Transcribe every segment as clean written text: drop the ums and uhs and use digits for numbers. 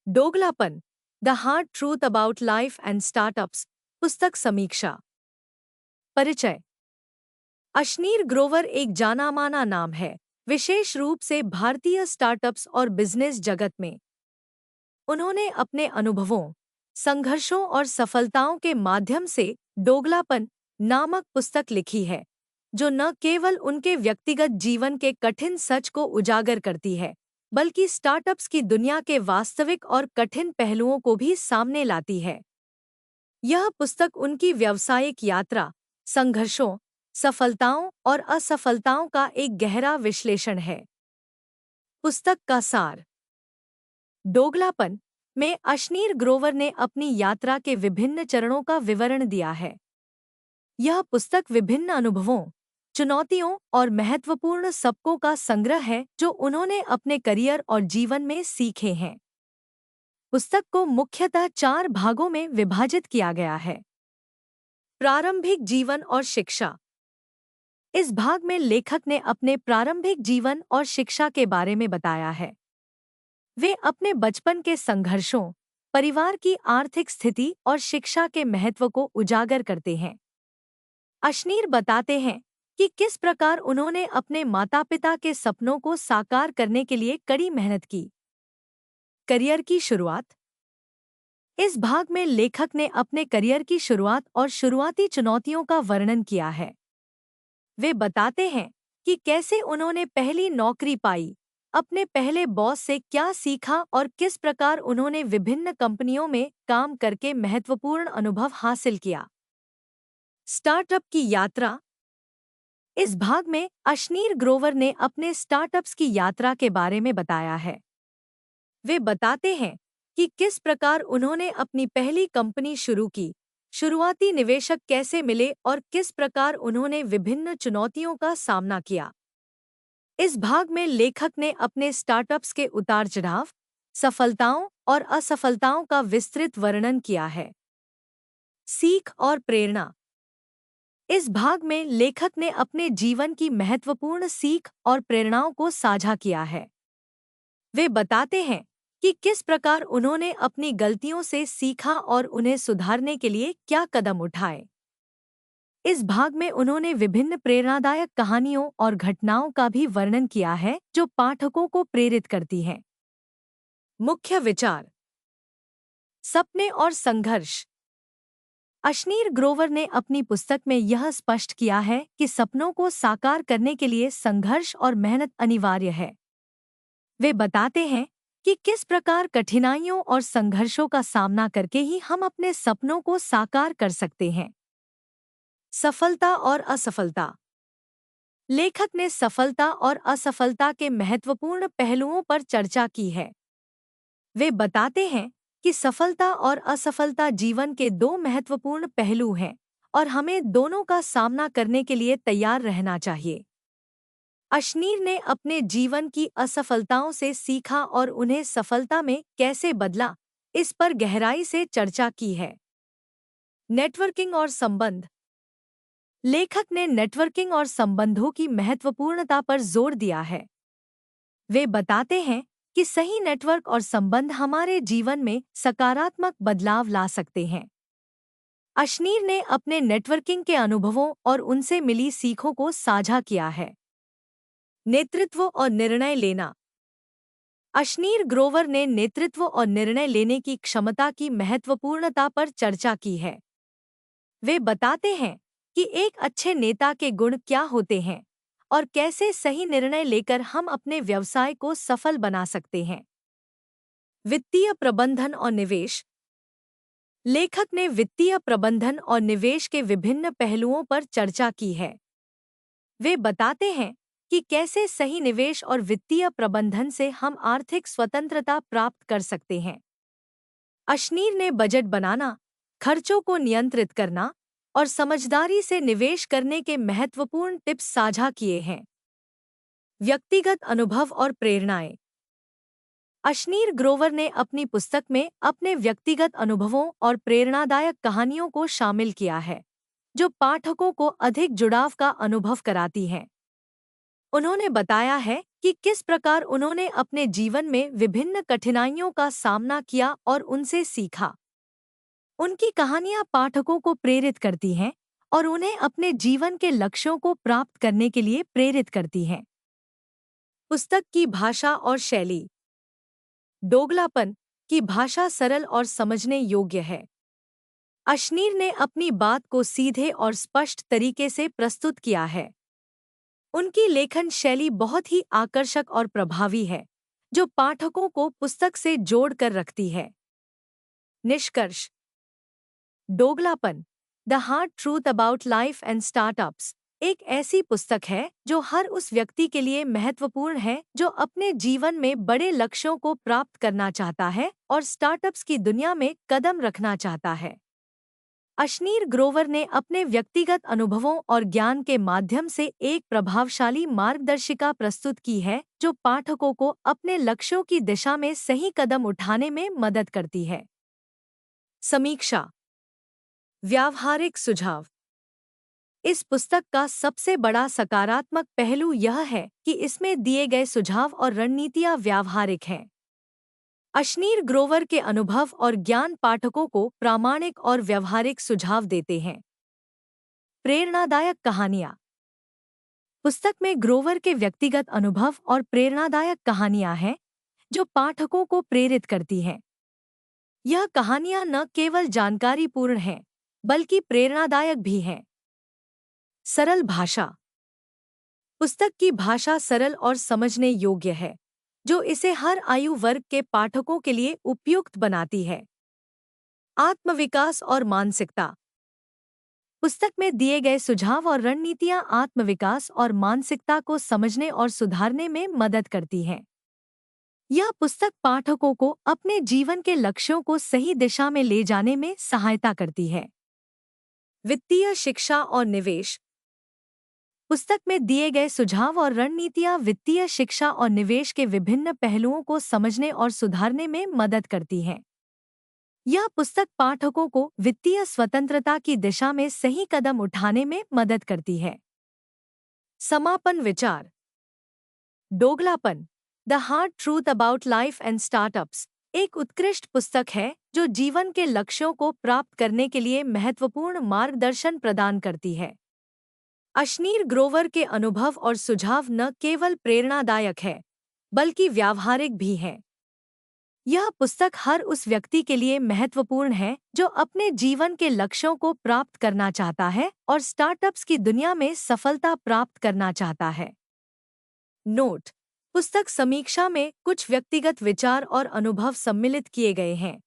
दोगलापन, the hard truth about life and startups. पुस्तक समीक्षा। परिचय। अशनीर ग्रोवर एक जाना-माना नाम है, विशेष रूप से भारतीय स्टार्टअप्स और बिजनेस जगत में। उन्होंने अपने अनुभवों, संघर्षों और सफलताओं के माध्यम से दोगलापन नामक पुस्तक लिखी है, जो न केवल उनके व्यक्तिगत जीवन के कठिन सच को उजागर करती है, बल्कि स्टार्टअप्स की दुनिया के वास्तविक और कठिन पहलुओं को भी सामने लाती है। यह पुस्तक उनकी व्यावसायिक यात्रा, संघर्षों, सफलताओं और असफलताओं का एक गहरा विश्लेषण है। पुस्तक का सार। दोगलापन में अशनीर ग्रोवर ने अपनी यात्रा के विभिन्न चरणों का विवरण दिया है। यह पुस्तक विभिन्न अनुभवों, चुनौतियों और महत्वपूर्ण सबकों का संग्रह है जो उन्होंने अपने करियर और जीवन में सीखे हैं। पुस्तक को मुख्यतः 4 भागों में विभाजित किया गया है। प्रारंभिक जीवन और शिक्षा। इस भाग में लेखक ने अपने प्रारंभिक जीवन और शिक्षा के बारे में बताया है। वे अपने बचपन के संघर्षों, परिवार की आर्थिक स्थिति और शिक्षा के महत्व को उजागर करते हैं। अशनीर बताते हैं कि किस प्रकार उन्होंने अपने माता-पिता के सपनों को साकार करने के लिए कड़ी मेहनत की। करियर की शुरुआत। इस भाग में लेखक ने अपने करियर की शुरुआत और शुरुआती चुनौतियों का वर्णन किया है। वे बताते हैं कि कैसे उन्होंने पहली नौकरी पाई, अपने पहले बॉस से क्या सीखा और किस प्रकार उन्होंने विभिन्न कंपनियों में काम करके महत्वपूर्ण अनुभव हासिल किया। स्टार्टअप की यात्रा। इस भाग में अशनीर ग्रोवर ने अपने स्टार्टअप्स की यात्रा के बारे में बताया है। वे बताते हैं कि किस प्रकार उन्होंने अपनी पहली कंपनी शुरू की, शुरुआती निवेशक कैसे मिले और किस प्रकार उन्होंने विभिन्न चुनौतियों का सामना किया। इस भाग में लेखक ने अपने स्टार्टअप्स के उतार-चढ़ाव, सफलताओं और असफलताओं का विस्तृत वर्णन किया है। सीख और प्रेरणा। इस भाग में लेखक ने अपने जीवन की महत्वपूर्ण सीख और प्रेरणाओं को साझा किया है। वे बताते हैं कि किस प्रकार उन्होंने अपनी गलतियों से सीखा और उन्हें सुधारने के लिए क्या कदम उठाए। इस भाग में उन्होंने विभिन्न प्रेरणादायक कहानियों और घटनाओं का भी वर्णन किया है जो पाठकों को प्रेरित करती हैं। मुख्य विचार। सपने और संघर्ष। अशनीर ग्रोवर ने अपनी पुस्तक में यह स्पष्ट किया है कि सपनों को साकार करने के लिए संघर्ष और मेहनत अनिवार्य है। वे बताते हैं कि किस प्रकार कठिनाइयों और संघर्षों का सामना करके ही हम अपने सपनों को साकार कर सकते हैं। सफलता और असफलता। लेखक ने सफलता और असफलता के महत्वपूर्ण पहलुओं पर चर्चा की है। वे बताते हैं कि सफलता और असफलता जीवन के 2 महत्वपूर्ण पहलू हैं और हमें दोनों का सामना करने के लिए तैयार रहना चाहिए। अशनीर ने अपने जीवन की असफलताओं से सीखा और उन्हें सफलता में कैसे बदला, इस पर गहराई से चर्चा की है। नेटवर्किंग और संबंध। लेखक ने नेटवर्किंग और संबंधों की महत्वपूर्णता पर जोर दिया है। वे बताते हैं कि सही नेटवर्क और संबंध हमारे जीवन में सकारात्मक बदलाव ला सकते हैं। अशनीर ने अपने नेटवर्किंग के अनुभवों और उनसे मिली सीखों को साझा किया है। नेतृत्व और निर्णय लेना। अशनीर ग्रोवर ने नेतृत्व और निर्णय लेने की क्षमता की महत्वपूर्णता पर चर्चा की है। वे बताते हैं कि एक अच्छे नेता के गुण क्या होते हैं और कैसे सही निर्णय लेकर हम अपने व्यवसाय को सफल बना सकते हैं। वित्तीय प्रबंधन और निवेश। लेखक ने वित्तीय प्रबंधन और निवेश के विभिन्न पहलुओं पर चर्चा की है। वे बताते हैं कि कैसे सही निवेश और वित्तीय प्रबंधन से हम आर्थिक स्वतंत्रता प्राप्त कर सकते हैं। अशनीर ने बजट बनाना, खर्चों को नियंत्रित करना और समझदारी से निवेश करने के महत्वपूर्ण टिप्स साझा किए हैं। व्यक्तिगत अनुभव और प्रेरणाएं। अशनीर ग्रोवर ने अपनी पुस्तक में अपने व्यक्तिगत अनुभवों और प्रेरणादायक कहानियों को शामिल किया है, जो पाठकों को अधिक जुड़ाव का अनुभव कराती हैं। उन्होंने बताया है कि किस प्रकार उन्होंने अपने जीवन में विभिन्न कठिनाइयों का सामना किया और उनसे सीखा। उनकी कहानियां पाठकों को प्रेरित करती हैं और उन्हें अपने जीवन के लक्ष्यों को प्राप्त करने के लिए प्रेरित करती हैं। पुस्तक की भाषा और शैली। दोगलापन की भाषा सरल और समझने योग्य है। अश्नीर ने अपनी बात को सीधे और स्पष्ट तरीके से प्रस्तुत किया है। उनकी लेखन शैली बहुत ही आकर्षक और प्रभावी है, जो पाठकों को पुस्तक से जोड़ कर रखती है। निष्कर्ष। दोगलापन the hard truth about life and startups एक ऐसी पुस्तक है जो हर उस व्यक्ति के लिए महत्वपूर्ण है जो अपने जीवन में बड़े लक्ष्यों को प्राप्त करना चाहता है और स्टार्टअप्स की दुनिया में कदम रखना चाहता है। अश्नीर ग्रोवर ने अपने व्यक्तिगत अनुभवों और ज्ञान के माध्यम से एक प्रभावशाली मार्गदर्शिका प्रस्तुत की है जो पाठकों को अपने लक्ष्यों की दिशा में सही कदम उठाने में मदद करती है। समीक्षा। व्यावहारिक सुझाव। इस पुस्तक का सबसे बड़ा सकारात्मक पहलू यह है कि इसमें दिए गए सुझाव और रणनीतियां व्यावहारिक हैं। अश्नीर ग्रोवर के अनुभव और ज्ञान पाठकों को प्रामाणिक और व्यावहारिक सुझाव देते हैं। प्रेरणादायक कहानियां। पुस्तक में ग्रोवर के व्यक्तिगत अनुभव और प्रेरणादायक कहानियां हैं जो पाठकों को प्रेरित करती हैं। यह कहानियां न केवल जानकारीपूर्ण हैं बल्कि प्रेरणादायक भी हैं। सरल भाषा। पुस्तक की भाषा सरल और समझने योग्य है, जो इसे हर आयु वर्ग के पाठकों के लिए उपयुक्त बनाती है। आत्मविकास और मानसिकता। पुस्तक में दिए गए सुझाव और रणनीतियां आत्मविकास और मानसिकता को समझने और सुधारने में मदद करती हैं। यह पुस्तक पाठकों को अपने जीवन के लक्ष्यों को सही दिशा में ले जाने में सहायता करती है। वित्तीय शिक्षा और निवेश। पुस्तक में दिए गए सुझाव और रणनीतियां वित्तीय शिक्षा और निवेश के विभिन्न पहलुओं को समझने और सुधारने में मदद करती हैं। यह पुस्तक पाठकों को वित्तीय स्वतंत्रता की दिशा में सही कदम उठाने में मदद करती है। समापन विचार। दोगलापन the hard truth about life and startups एक उत्कृष्ट पुस्तक है जो जीवन के लक्ष्यों को प्राप्त करने के लिए महत्वपूर्ण मार्गदर्शन प्रदान करती है। अश्नीर ग्रोवर के अनुभव और सुझाव न केवल प्रेरणादायक है बल्कि व्यावहारिक भी हैं। यह पुस्तक हर उस व्यक्ति के लिए महत्वपूर्ण है जो अपने जीवन के लक्ष्यों को प्राप्त करना चाहता है और स्टार्टअप्स की दुनिया में सफलता प्राप्त करना चाहता है। नोट। पुस्तक समीक्षा में कुछ व्यक्तिगत विचार और अनुभव सम्मिलित किए गए हैं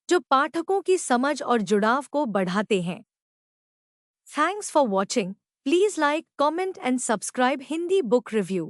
जो पाठकों की समझ और जुड़ाव को बढ़ाते हैं। Thanks for watching. Please like, comment and subscribe Hindi Book Review.